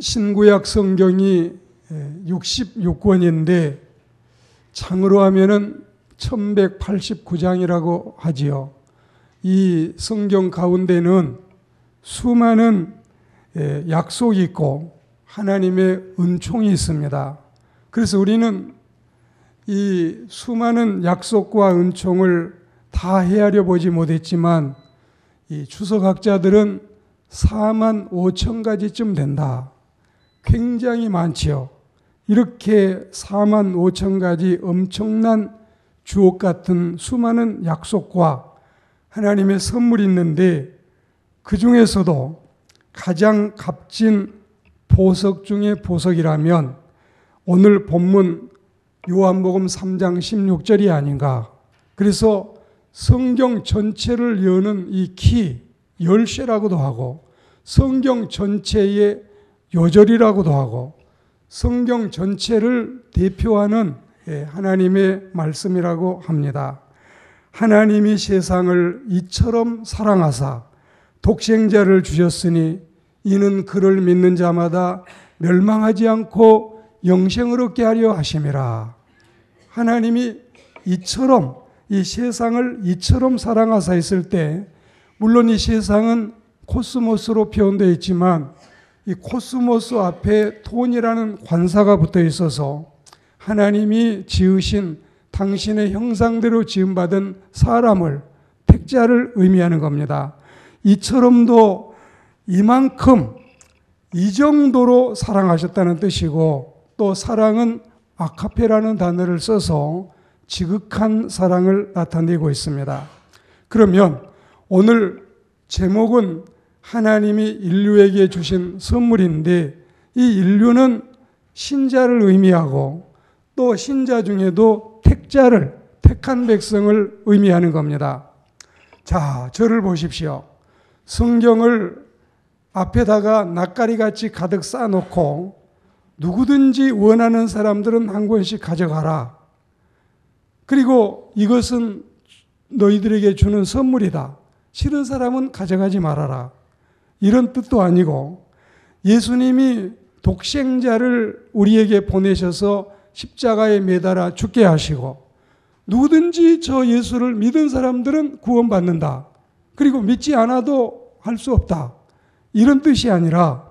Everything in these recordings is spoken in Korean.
신구약 성경이 66권인데 창으로 하면은 1189장이라고 하지요. 이 성경 가운데는 수많은 약속이 있고 하나님의 은총이 있습니다. 그래서 우리는 이 수많은 약속과 은총을 다 헤아려 보지 못했지만 이 주석학자들은 4만 5천 가지쯤 된다. 굉장히 많지요. 이렇게 4만 5천 가지 엄청난 주옥 같은 수많은 약속과 하나님의 선물이 있는데 그 중에서도 가장 값진 보석 중에 보석이라면 오늘 본문 요한복음 3장 16절이 아닌가. 그래서 성경 전체를 여는 이 키, 열쇠라고도 하고 성경 전체의 요절이라고도 하고 성경 전체를 대표하는 하나님의 말씀이라고 합니다. 하나님이 세상을 이처럼 사랑하사 독생자를 주셨으니 이는 그를 믿는 자마다 멸망하지 않고 영생을 얻게 하려 하심이라. 하나님이 이처럼 이 세상을 이처럼 사랑하사 했을 때 물론 이 세상은 코스모스로 표현되어 있지만 이 코스모스 앞에 톤이라는 관사가 붙어 있어서 하나님이 지으신 당신의 형상대로 지음받은 사람을 택자를 의미하는 겁니다. 이처럼도 이만큼 이 정도로 사랑하셨다는 뜻이고 또 사랑은 아카페라는 단어를 써서 지극한 사랑을 나타내고 있습니다. 그러면 오늘 제목은 하나님이 인류에게 주신 선물인데 이 인류는 신자를 의미하고 또 신자 중에도 택자를, 택한 백성을 의미하는 겁니다. 자, 저를 보십시오. 성경을 앞에다가 낯가리같이 가득 쌓아놓고 누구든지 원하는 사람들은 한 권씩 가져가라. 그리고 이것은 너희들에게 주는 선물이다. 싫은 사람은 가져가지 말아라. 이런 뜻도 아니고 예수님이 독생자를 우리에게 보내셔서 십자가에 매달아 죽게 하시고 누구든지 저 예수를 믿은 사람들은 구원받는다. 그리고 믿지 않아도 할 수 없다. 이런 뜻이 아니라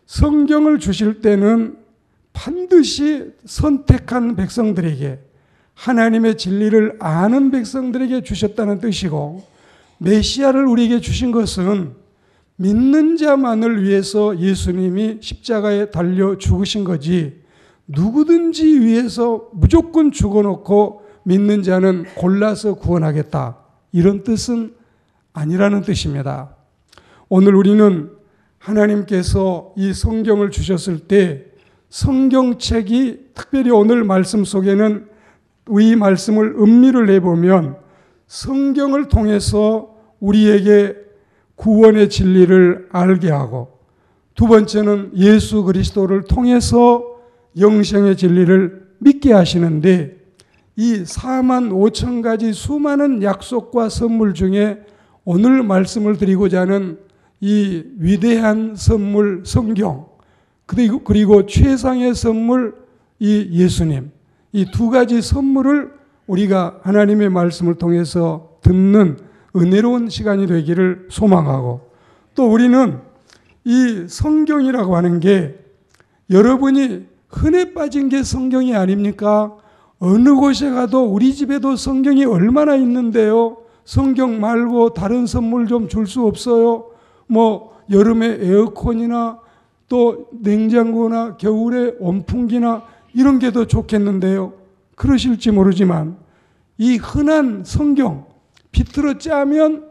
성경을 주실 때는 반드시 선택한 백성들에게 하나님의 진리를 아는 백성들에게 주셨다는 뜻이고 메시아를 우리에게 주신 것은 믿는 자만을 위해서 예수님이 십자가에 달려 죽으신 거지 누구든지 위해서 무조건 죽어놓고 믿는 자는 골라서 구원하겠다. 이런 뜻은 아니라는 뜻입니다. 오늘 우리는 하나님께서 이 성경을 주셨을 때 성경책이 특별히 오늘 말씀 속에는 이 말씀을 음미를 해보면 성경을 통해서 우리에게 구원의 진리를 알게 하고 두 번째는 예수 그리스도를 통해서 영생의 진리를 믿게 하시는데 이 4만 5천 가지 수많은 약속과 선물 중에 오늘 말씀을 드리고자 하는 이 위대한 선물 성경 그리고 최상의 선물 이 예수님 이 두 가지 선물을 우리가 하나님의 말씀을 통해서 듣는 은혜로운 시간이 되기를 소망하고 또 우리는 이 성경이라고 하는 게 여러분이 흔해 빠진 게 성경이 아닙니까? 어느 곳에 가도 우리 집에도 성경이 얼마나 있는데요. 성경 말고 다른 선물 좀 줄 수 없어요? 뭐 여름에 에어컨이나 또 냉장고나 겨울에 온풍기나 이런 게 더 좋겠는데요. 그러실지 모르지만 이 흔한 성경 비틀어 짜면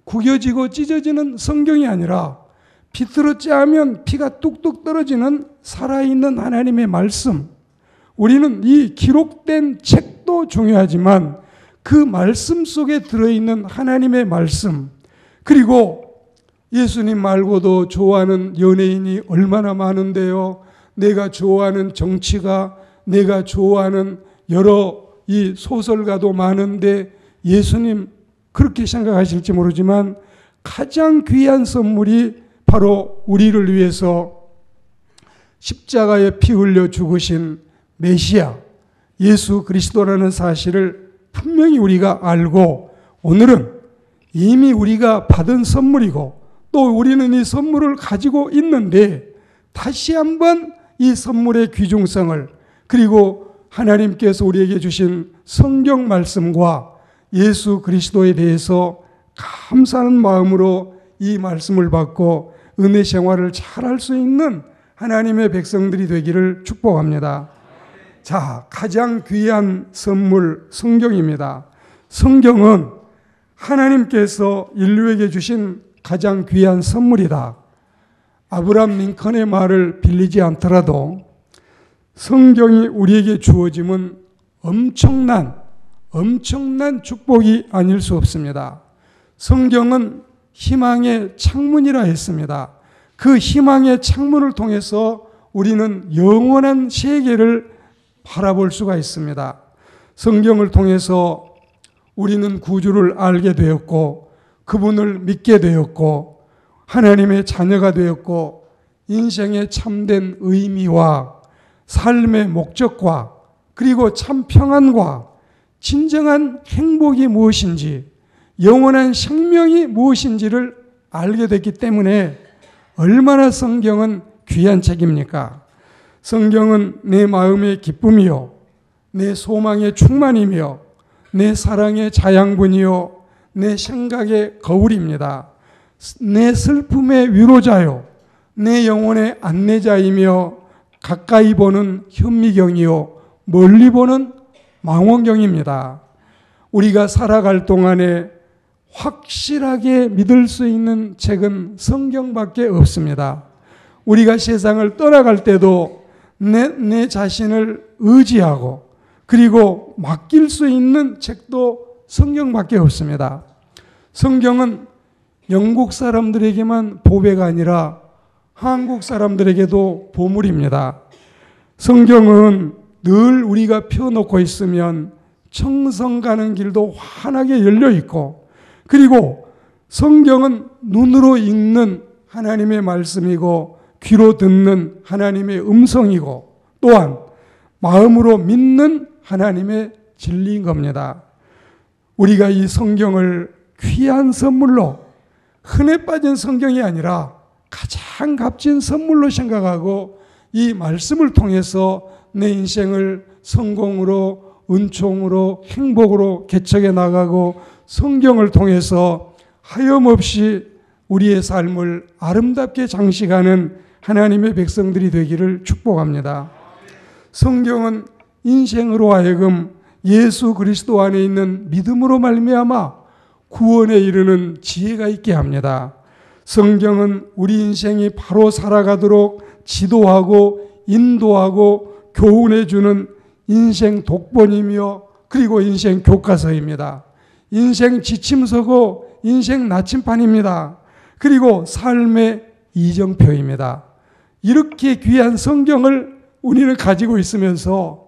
구겨지고 찢어지는 성경이 아니라 비틀어 짜면 피가 뚝뚝 떨어지는 살아있는 하나님의 말씀. 우리는 이 기록된 책도 중요하지만 그 말씀 속에 들어있는 하나님의 말씀 그리고 예수님 말고도 좋아하는 연예인이 얼마나 많은데요. 내가 좋아하는 정치가 내가 좋아하는 여러 이 소설가도 많은데 예수님 그렇게 생각하실지 모르지만 가장 귀한 선물이 바로 우리를 위해서 십자가에 피 흘려 죽으신 메시아 예수 그리스도라는 사실을 분명히 우리가 알고 오늘은 이미 우리가 받은 선물이고 또 우리는 이 선물을 가지고 있는데 다시 한번 이 선물의 귀중성을 그리고 하나님께서 우리에게 주신 성경 말씀과 예수 그리스도에 대해서 감사하는 마음으로 이 말씀을 받고 은혜 생활을 잘할 수 있는 하나님의 백성들이 되기를 축복합니다. 자, 가장 귀한 선물 성경입니다. 성경은 하나님께서 인류에게 주신 가장 귀한 선물이다. 아브라함 링컨의 말을 빌리지 않더라도 성경이 우리에게 주어짐은 엄청난 축복이 아닐 수 없습니다. 성경은 희망의 창문이라 했습니다. 그 희망의 창문을 통해서 우리는 영원한 세계를 바라볼 수가 있습니다. 성경을 통해서 우리는 구주를 알게 되었고 그분을 믿게 되었고 하나님의 자녀가 되었고 인생의 참된 의미와 삶의 목적과 그리고 참 평안과 진정한 행복이 무엇인지 영원한 생명이 무엇인지를 알게 됐기 때문에 얼마나 성경은 귀한 책입니까? 성경은 내 마음의 기쁨이요 내 소망의 충만이며 내 사랑의 자양분이요 내 생각의 거울입니다. 내 슬픔의 위로자요 내 영혼의 안내자이며 가까이 보는 현미경이요 멀리 보는 망원경입니다. 우리가 살아갈 동안에 확실하게 믿을 수 있는 책은 성경밖에 없습니다. 우리가 세상을 떠나갈 때도 내 자신을 의지하고 그리고 맡길 수 있는 책도 성경밖에 없습니다. 성경은 영국 사람들에게만 보배가 아니라 한국 사람들에게도 보물입니다. 성경은 늘 우리가 펴놓고 있으면 청성 가는 길도 환하게 열려 있고 그리고 성경은 눈으로 읽는 하나님의 말씀이고 귀로 듣는 하나님의 음성이고 또한 마음으로 믿는 하나님의 진리인 겁니다. 우리가 이 성경을 귀한 선물로 흔해 빠진 성경이 아니라 가장 값진 선물로 생각하고 이 말씀을 통해서 내 인생을 성공으로 은총으로 행복으로 개척해 나가고 성경을 통해서 하염없이 우리의 삶을 아름답게 장식하는 하나님의 백성들이 되기를 축복합니다. 성경은 인생으로 하여금 예수 그리스도 안에 있는 믿음으로 말미암아 구원에 이르는 지혜가 있게 합니다. 성경은 우리 인생이 바로 살아가도록 지도하고 인도하고 교훈해 주는 인생 독본이며 그리고 인생 교과서입니다. 인생 지침서고 인생 나침판입니다. 그리고 삶의 이정표입니다. 이렇게 귀한 성경을 우리는 가지고 있으면서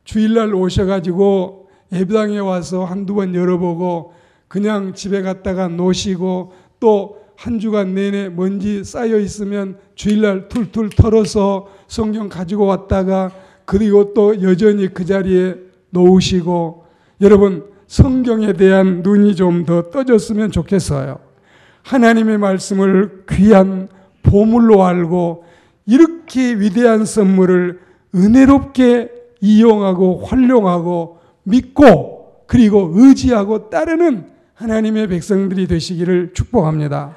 주일날 오셔가지고 예배당에 와서 한두 번 열어보고 그냥 집에 갔다가 노시고 또 한 주간 내내 먼지 쌓여 있으면 주일날 툴툴 털어서 성경 가지고 왔다가 그리고 또 여전히 그 자리에 놓으시고 여러분 성경에 대한 눈이 좀 더 떠졌으면 좋겠어요. 하나님의 말씀을 귀한 보물로 알고 이렇게 위대한 선물을 은혜롭게 이용하고 활용하고 믿고 그리고 의지하고 따르는 하나님의 백성들이 되시기를 축복합니다.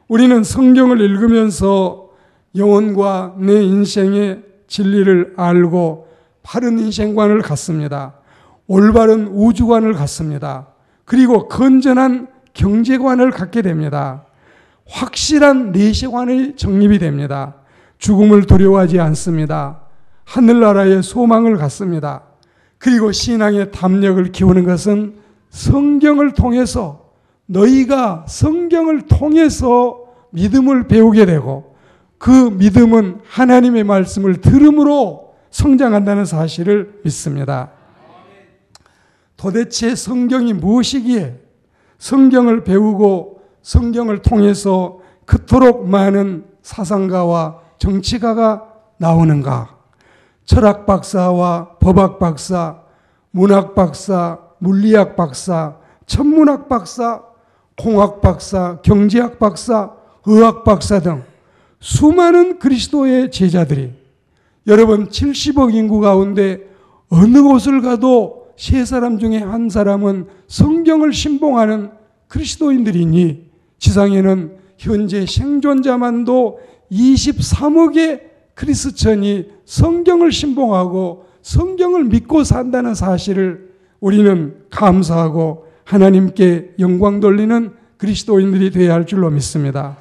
우리는 성경을 읽으면서 영혼과 내 인생의 진리를 알고 바른 인생관을 갖습니다. 올바른 우주관을 갖습니다. 그리고 건전한 경제관을 갖게 됩니다. 확실한 내세관이 정립이 됩니다. 죽음을 두려워하지 않습니다. 하늘나라의 소망을 갖습니다. 그리고 신앙의 담력을 키우는 것은 성경을 통해서 너희가 성경을 통해서 믿음을 배우게 되고 그 믿음은 하나님의 말씀을 들음으로 성장한다는 사실을 믿습니다. 도대체 성경이 무엇이기에 성경을 배우고 성경을 통해서 그토록 많은 사상가와 정치가가 나오는가? 철학 박사와 법학 박사, 문학 박사, 물리학 박사, 천문학 박사, 공학 박사, 경제학 박사, 의학 박사 등 수많은 그리스도의 제자들이, 여러분 70억 인구 가운데 어느 곳을 가도 세 사람 중에 한 사람은 성경을 신봉하는 그리스도인들이니 지상에는 현재 생존자만도 23억의 크리스천이 성경을 신봉하고 성경을 믿고 산다는 사실을 우리는 감사하고 하나님께 영광 돌리는 그리스도인들이 되어야 할 줄로 믿습니다.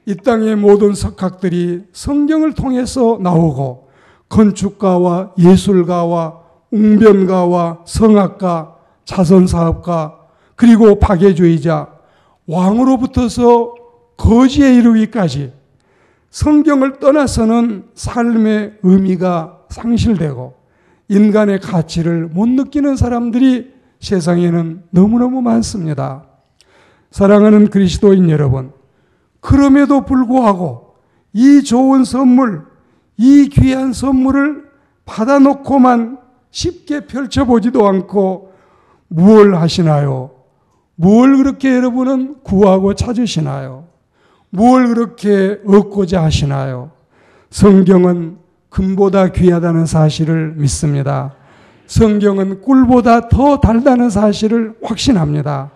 이 땅의 모든 석학들이 성경을 통해서 나오고 건축가와 예술가와 웅변가와 성악가, 자선사업가, 그리고 박애주의자, 왕으로부터서 거지에 이르기까지 성경을 떠나서는 삶의 의미가 상실되고 인간의 가치를 못 느끼는 사람들이 세상에는 너무너무 많습니다. 사랑하는 그리스도인 여러분, 그럼에도 불구하고 이 좋은 선물, 이 귀한 선물을 받아놓고만 쉽게 펼쳐보지도 않고 무엇을 하시나요? 뭘 그렇게 여러분은 구하고 찾으시나요? 뭘 그렇게 얻고자 하시나요? 성경은 금보다 귀하다는 사실을 믿습니다. 성경은 꿀보다 더 달다는 사실을 확신합니다.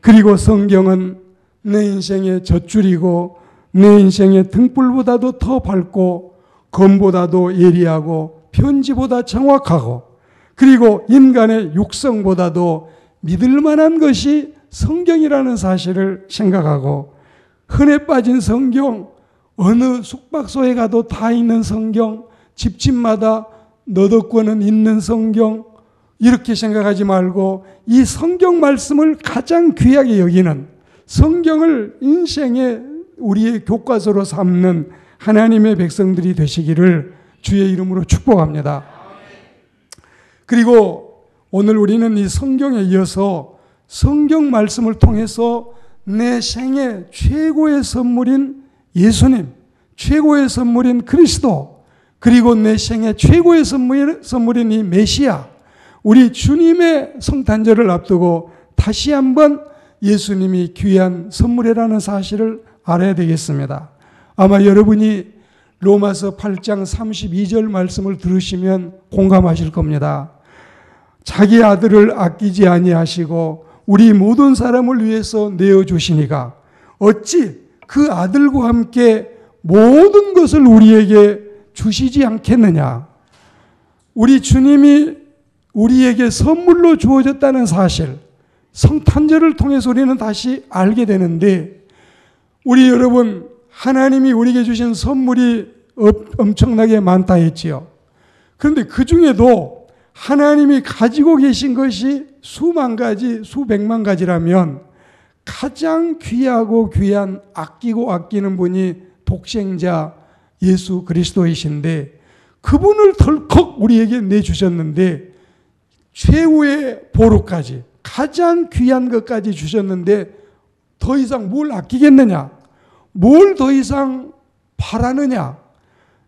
그리고 성경은 내 인생의 젖줄이고 내 인생의 등불보다도 더 밝고 검보다도 예리하고 편지보다 정확하고 그리고 인간의 육성보다도 믿을 만한 것이 성경이라는 사실을 생각하고 흔해 빠진 성경, 어느 숙박소에 가도 다 있는 성경, 집집마다 너덕권은 있는 성경, 이렇게 생각하지 말고 이 성경 말씀을 가장 귀하게 여기는, 성경을 인생의 우리의 교과서로 삼는 하나님의 백성들이 되시기를 주의 이름으로 축복합니다. 그리고 오늘 우리는 이 성경에 이어서 성경 말씀을 통해서 내 생애 최고의 선물인 예수님, 최고의 선물인 그리스도, 그리고 내 생애 최고의 선물인 이 메시아, 우리 주님의 성탄절을 앞두고 다시 한번 예수님이 귀한 선물이라는 사실을 알아야 되겠습니다. 아마 여러분이 로마서 8장 32절 말씀을 들으시면 공감하실 겁니다. 자기 아들을 아끼지 아니하시고 우리 모든 사람을 위해서 내어주시니가 어찌 그 아들과 함께 모든 것을 우리에게 주시지 않겠느냐. 우리 주님이 우리에게 선물로 주어졌다는 사실, 성탄절을 통해서 우리는 다시 알게 되는데, 우리 여러분, 하나님이 우리에게 주신 선물이 엄청나게 많다 했지요. 그런데 그 중에도 하나님이 가지고 계신 것이 수만 가지, 수백만 가지라면 가장 귀하고 귀한, 아끼고 아끼는 분이 독생자 예수 그리스도이신데, 그분을 덜컥 우리에게 내주셨는데 최후의 보루까지, 가장 귀한 것까지 주셨는데 더 이상 뭘 아끼겠느냐? 뭘 더 이상 바라느냐?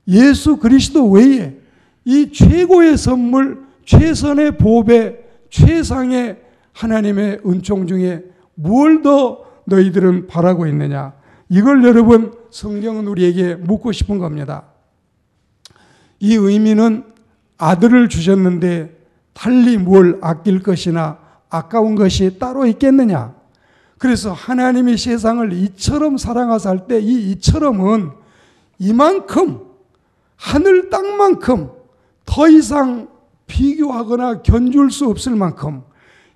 예수 그리스도 외에 이 최고의 선물, 최선의 보배, 최상의 하나님의 은총 중에 뭘 더 너희들은 바라고 있느냐? 이걸 여러분, 성경은 우리에게 묻고 싶은 겁니다. 이 의미는 아들을 주셨는데 달리 뭘 아낄 것이나 아까운 것이 따로 있겠느냐? 그래서 하나님이 세상을 이처럼 사랑하사 할 때 이 이처럼은 이만큼, 하늘 땅만큼 더 이상 비교하거나 견줄 수 없을 만큼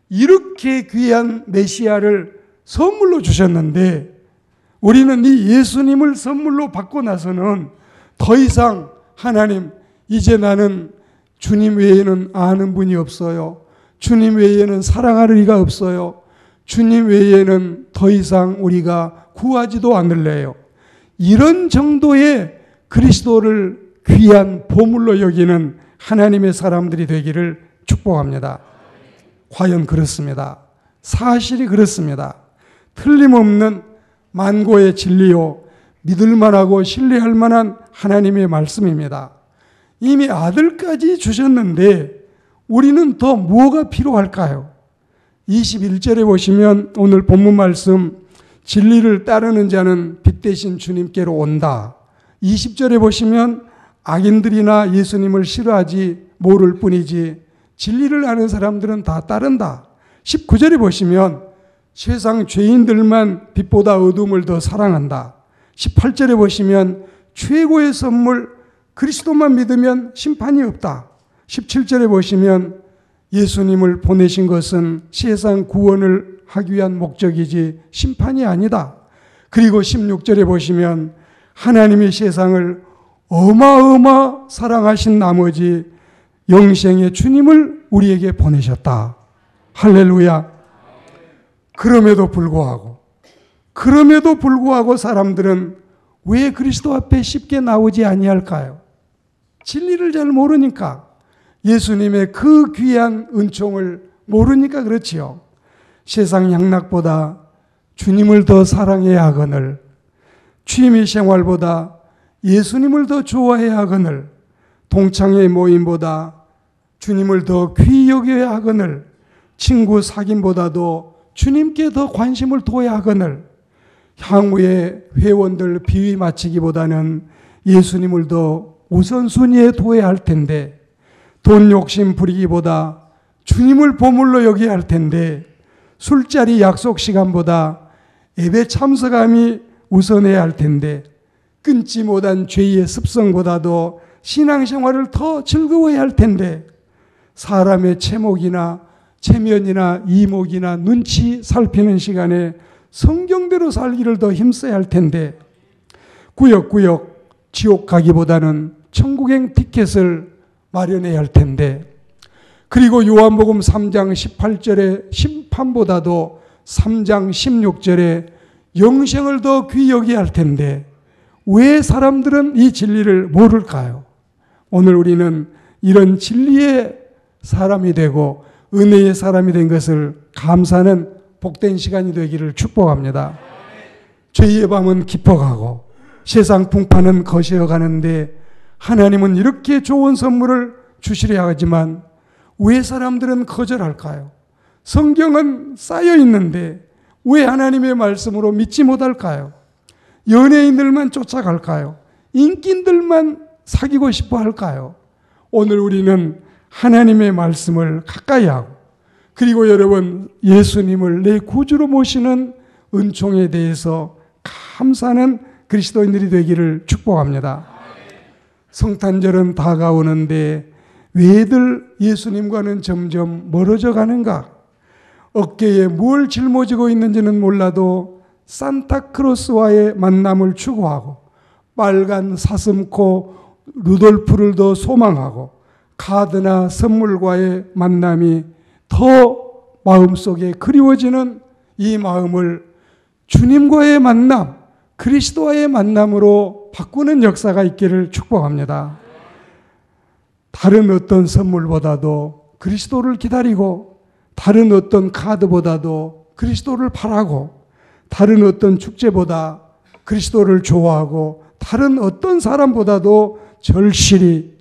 이렇게 귀한 메시아를 선물로 주셨는데, 우리는 이 예수님을 선물로 받고 나서는 더 이상 하나님, 이제 나는 주님 외에는 아는 분이 없어요. 주님 외에는 사랑할 리가 없어요. 주님 외에는 더 이상 우리가 구하지도 않을래요. 이런 정도의 그리스도를 귀한 보물로 여기는 하나님의 사람들이 되기를 축복합니다. 과연 그렇습니다. 사실이 그렇습니다. 틀림없는 만고의 진리요, 믿을만하고 신뢰할 만한 하나님의 말씀입니다. 이미 아들까지 주셨는데 우리는 더 뭐가 필요할까요? 21절에 보시면 오늘 본문 말씀 진리를 따르는 자는 빛 대신 주님께로 온다. 20절에 보시면 악인들이나 예수님을 싫어하지 모를 뿐이지 진리를 아는 사람들은 다 따른다. 19절에 보시면 세상 죄인들만 빛보다 어둠을 더 사랑한다. 18절에 보시면 최고의 선물 그리스도만 믿으면 심판이 없다. 17절에 보시면 예수님을 보내신 것은 세상 구원을 하기 위한 목적이지 심판이 아니다. 그리고 16절에 보시면 하나님이 세상을 어마어마 사랑하신 나머지 영생의 주님을 우리에게 보내셨다. 할렐루야. 그럼에도 불구하고 사람들은 왜 그리스도 앞에 쉽게 나오지 아니할까요? 진리를 잘 모르니까, 예수님의 그 귀한 은총을 모르니까 그렇지요. 세상 양락보다 주님을 더 사랑해야 하거늘, 취미 생활보다 예수님을 더 좋아해야 하거늘, 동창회 모임보다 주님을 더 귀히 여겨야 하거늘, 친구 사귐보다도 주님께 더 관심을 둬야 하거늘, 향후에 회원들 비위 맞추기보다는 예수님을 더 우선순위에 둬야 할 텐데, 돈 욕심 부리기보다 주님을 보물로 여겨야 할 텐데, 술자리 약속 시간보다 예배 참석함이 우선해야 할 텐데, 끊지 못한 죄의 습성보다도 신앙생활을 더 즐거워해야 할 텐데, 사람의 체목이나 체면이나 이목이나 눈치 살피는 시간에 성경대로 살기를 더 힘써야 할 텐데, 구역구역 지옥 가기보다는 천국행 티켓을 마련해야 할 텐데, 그리고 요한복음 3장 18절의 심판보다도 3장 16절에 영생을 더 귀히 여겨야 할 텐데, 왜 사람들은 이 진리를 모를까요? 오늘 우리는 이런 진리의 사람이 되고 은혜의 사람이 된 것을 감사하는 복된 시간이 되기를 축복합니다. 죄의 밤은 깊어가고 세상 풍파는 거세어 가는데, 하나님은 이렇게 좋은 선물을 주시려 하지만 왜 사람들은 거절할까요? 성경은 쌓여 있는데 왜 하나님의 말씀으로 믿지 못할까요? 연예인들만 쫓아갈까요? 인기인들만 사귀고 싶어 할까요? 오늘 우리는 하나님의 말씀을 가까이 하고, 그리고 여러분 예수님을 내 구주로 모시는 은총에 대해서 감사하는 그리스도인들이 되기를 축복합니다. 성탄절은 다가오는데 왜들 예수님과는 점점 멀어져 가는가? 어깨에 뭘 짊어지고 있는지는 몰라도 산타크로스와의 만남을 추구하고, 빨간 사슴코 루돌프를 더 소망하고, 카드나 선물과의 만남이 더 마음속에 그리워지는 이 마음을 주님과의 만남, 그리스도와의 만남으로 바꾸는 역사가 있기를 축복합니다. 다른 어떤 선물보다도 그리스도를 기다리고, 다른 어떤 카드보다도 그리스도를 바라고, 다른 어떤 축제보다 그리스도를 좋아하고, 다른 어떤 사람보다도 절실히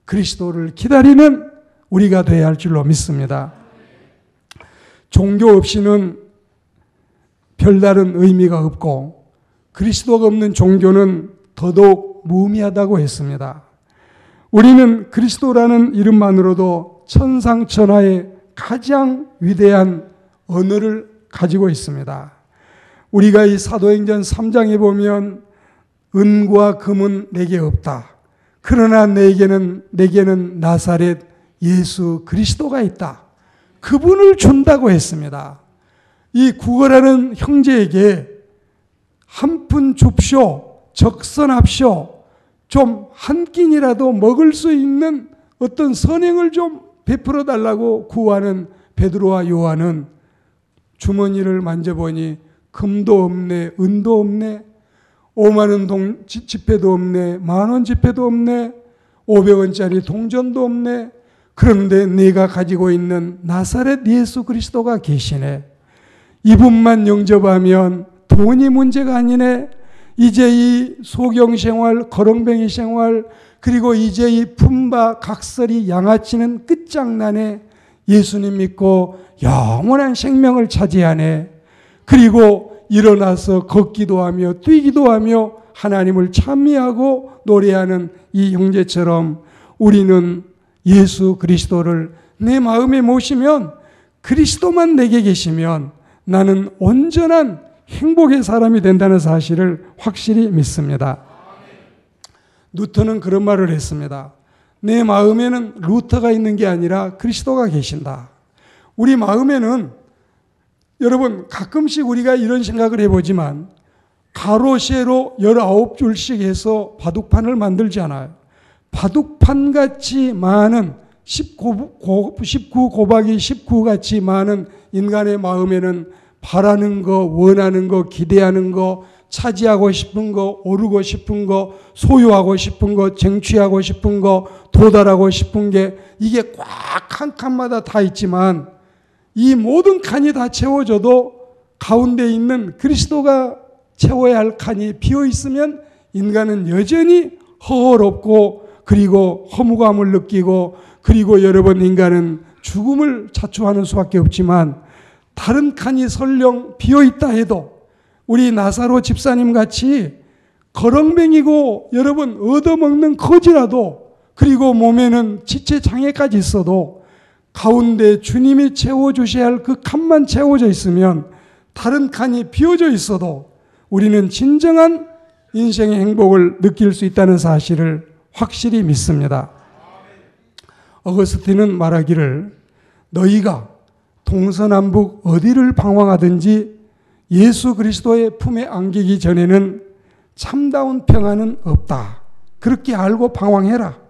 그리스도를 기다리는 우리가 되어야 할 줄로 믿습니다. 종교 없이는 별다른 의미가 없고, 그리스도가 없는 종교는 더더욱 무의미하다고 했습니다. 우리는 그리스도라는 이름만으로도 천상천하의 가장 위대한 언어를 가지고 있습니다. 우리가 이 사도행전 3장에 보면 은과 금은 내게 없다. 그러나 내게는 나사렛 예수 그리스도가 있다. 그분을 준다고 했습니다. 이 구걸하는 형제에게 한 푼 줍쇼, 적선합쇼, 좀 한 끼니라도 먹을 수 있는 어떤 선행을 좀 베풀어 달라고 구하는 베드로와 요한은 주머니를 만져보니 금도 없네, 은도 없네, 5만 원 지폐도 없네, 10,000원 지폐도 없네, 500원짜리 동전도 없네. 그런데 네가 가지고 있는 나사렛 예수 그리스도가 계시네. 이분만 영접하면 돈이 문제가 아니네. 이제 이 소경생활, 거렁뱅이 생활, 그리고 이제 이 품바, 각설이, 양아치는 끝장나네. 예수님 믿고 영원한 생명을 차지하네. 그리고 일어나서 걷기도 하며 뛰기도 하며 하나님을 찬미하고 노래하는 이 형제처럼 우리는 예수 그리스도를 내 마음에 모시면, 그리스도만 내게 계시면 나는 온전한 행복의 사람이 된다는 사실을 확실히 믿습니다. 루터는 그런 말을 했습니다. 내 마음에는 루터가 있는 게 아니라 그리스도가 계신다. 우리 마음에는, 여러분 가끔씩 우리가 이런 생각을 해보지만 가로 세로 19줄씩 해서 바둑판을 만들잖아요. 바둑판같이 많은 19 곱하기 19같이 많은 인간의 마음에는 바라는 거, 원하는 거, 기대하는 거, 차지하고 싶은 거, 오르고 싶은 거, 소유하고 싶은 거, 쟁취하고 싶은 거, 도달하고 싶은 게 이게 꽉 한 칸마다 다 있지만 이 모든 칸이 다 채워져도 가운데 있는 그리스도가 채워야 할 칸이 비어 있으면 인간은 여전히 허허롭고 그리고 허무감을 느끼고, 그리고 여러분 인간은 죽음을 자초하는 수밖에 없지만 다른 칸이 설령 비어 있다 해도 우리 나사로 집사님 같이 거렁뱅이고 여러분 얻어먹는 거지라도, 그리고 몸에는 지체 장애까지 있어도 가운데 주님이 채워주셔야 할 그 칸만 채워져 있으면, 다른 칸이 비어져 있어도 우리는 진정한 인생의 행복을 느낄 수 있다는 사실을 확실히 믿습니다. 어거스틴은 말하기를 너희가 동서남북 어디를 방황하든지 예수 그리스도의 품에 안기기 전에는 참다운 평안은 없다. 그렇게 알고 방황해라.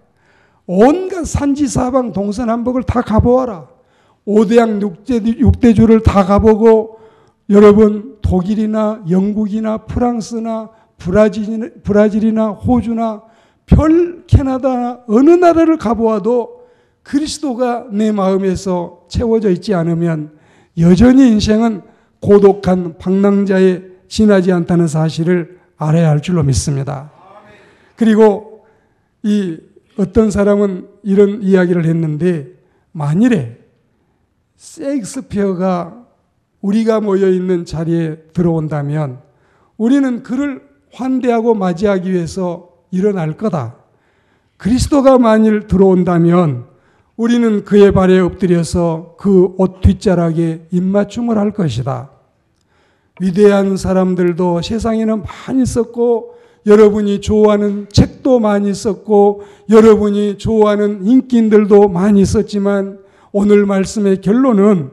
온갖 산지사방 동서남북을 다 가보아라. 5대양 6대주를 다 가보고 여러분 독일이나 영국이나 프랑스나 브라질이나 호주나 별 캐나다나 어느 나라를 가보아도 그리스도가 내 마음에서 채워져 있지 않으면 여전히 인생은 고독한 방랑자에 지나지 않다는 사실을 알아야 할 줄로 믿습니다. 그리고 이 어떤 사람은 이런 이야기를 했는데, 만일에 셰익스피어가 우리가 모여있는 자리에 들어온다면 우리는 그를 환대하고 맞이하기 위해서 일어날 거다. 그리스도가 만일 들어온다면 우리는 그의 발에 엎드려서 그 옷 뒷자락에 입맞춤을 할 것이다. 위대한 사람들도 세상에는 많이 있었고, 여러분이 좋아하는 책도 많이 있었고, 여러분이 좋아하는 인기인들도 많이 있었지만 오늘 말씀의 결론은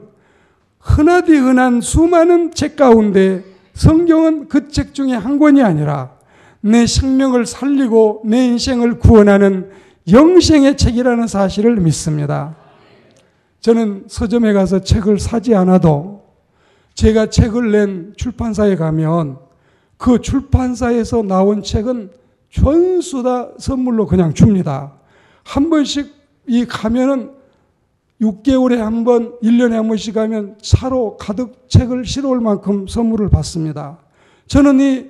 흔하디 흔한 수많은 책 가운데 성경은 그 책 중에 한 권이 아니라 내 생명을 살리고 내 인생을 구원하는 영생의 책이라는 사실을 믿습니다. 저는 서점에 가서 책을 사지 않아도 제가 책을 낸 출판사에 가면 그 출판사에서 나온 책은 전부 다 선물로 그냥 줍니다. 한 번씩 이 가면은 6개월에 한 번, 1년에 한 번씩 가면 차로 가득 책을 실어올 만큼 선물을 받습니다. 저는 이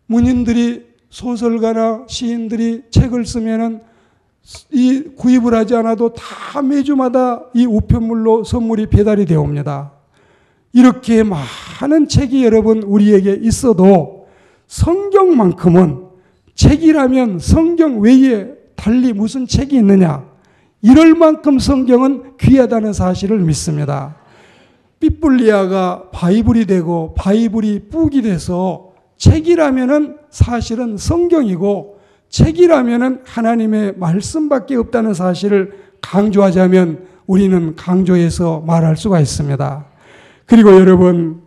문인들이, 소설가나 시인들이 책을 쓰면은 이 구입을 하지 않아도 다 매주마다 이 우편물로 선물이 배달이 되어 옵니다. 이렇게 많은 책이 여러분 우리에게 있어도 성경만큼은, 책이라면 성경 외에 달리 무슨 책이 있느냐, 이럴 만큼 성경은 귀하다는 사실을 믿습니다. 삐뿔리아가 바이블이 되고 바이블이 북이 돼서 책이라면은 사실은 성경이고 책이라면은 하나님의 말씀밖에 없다는 사실을 강조하자면 우리는 강조해서 말할 수가 있습니다. 그리고 여러분,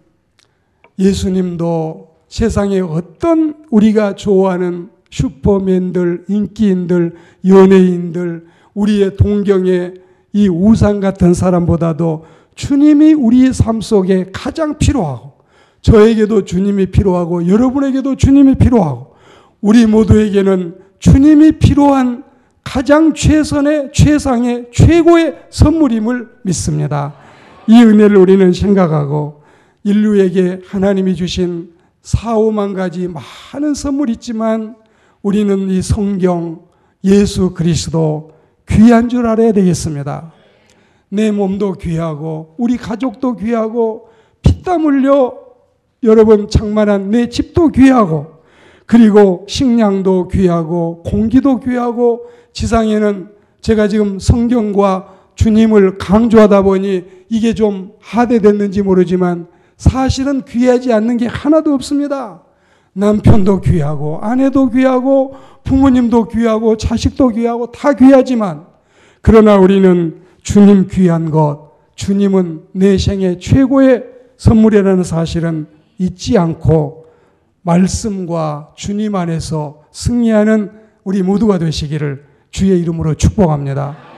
예수님도 세상에 어떤 우리가 좋아하는 슈퍼맨들, 인기인들, 연예인들, 우리의 동경의 이 우상 같은 사람보다도 주님이 우리의 삶 속에 가장 필요하고, 저에게도 주님이 필요하고 여러분에게도 주님이 필요하고 우리 모두에게는 주님이 필요한 가장 최선의, 최상의, 최고의 선물임을 믿습니다. 이 은혜를 우리는 생각하고 인류에게 하나님이 주신 4, 5만 가지 많은 선물이 있지만 우리는 이 성경, 예수 그리스도 귀한 줄 알아야 되겠습니다. 내 몸도 귀하고 우리 가족도 귀하고 피땀 흘려 여러분 장만한 내 집도 귀하고 그리고 식량도 귀하고 공기도 귀하고 지상에는 제가 지금 성경과 주님을 강조하다 보니 이게 좀 하대됐는지 모르지만 사실은 귀하지 않는 게 하나도 없습니다. 남편도 귀하고 아내도 귀하고 부모님도 귀하고 자식도 귀하고 다 귀하지만 그러나 우리는 주님 귀한 것, 주님은 내 생애 최고의 선물이라는 사실은 잊지 않고 말씀과 주님 안에서 승리하는 우리 모두가 되시기를 주의 이름으로 축복합니다.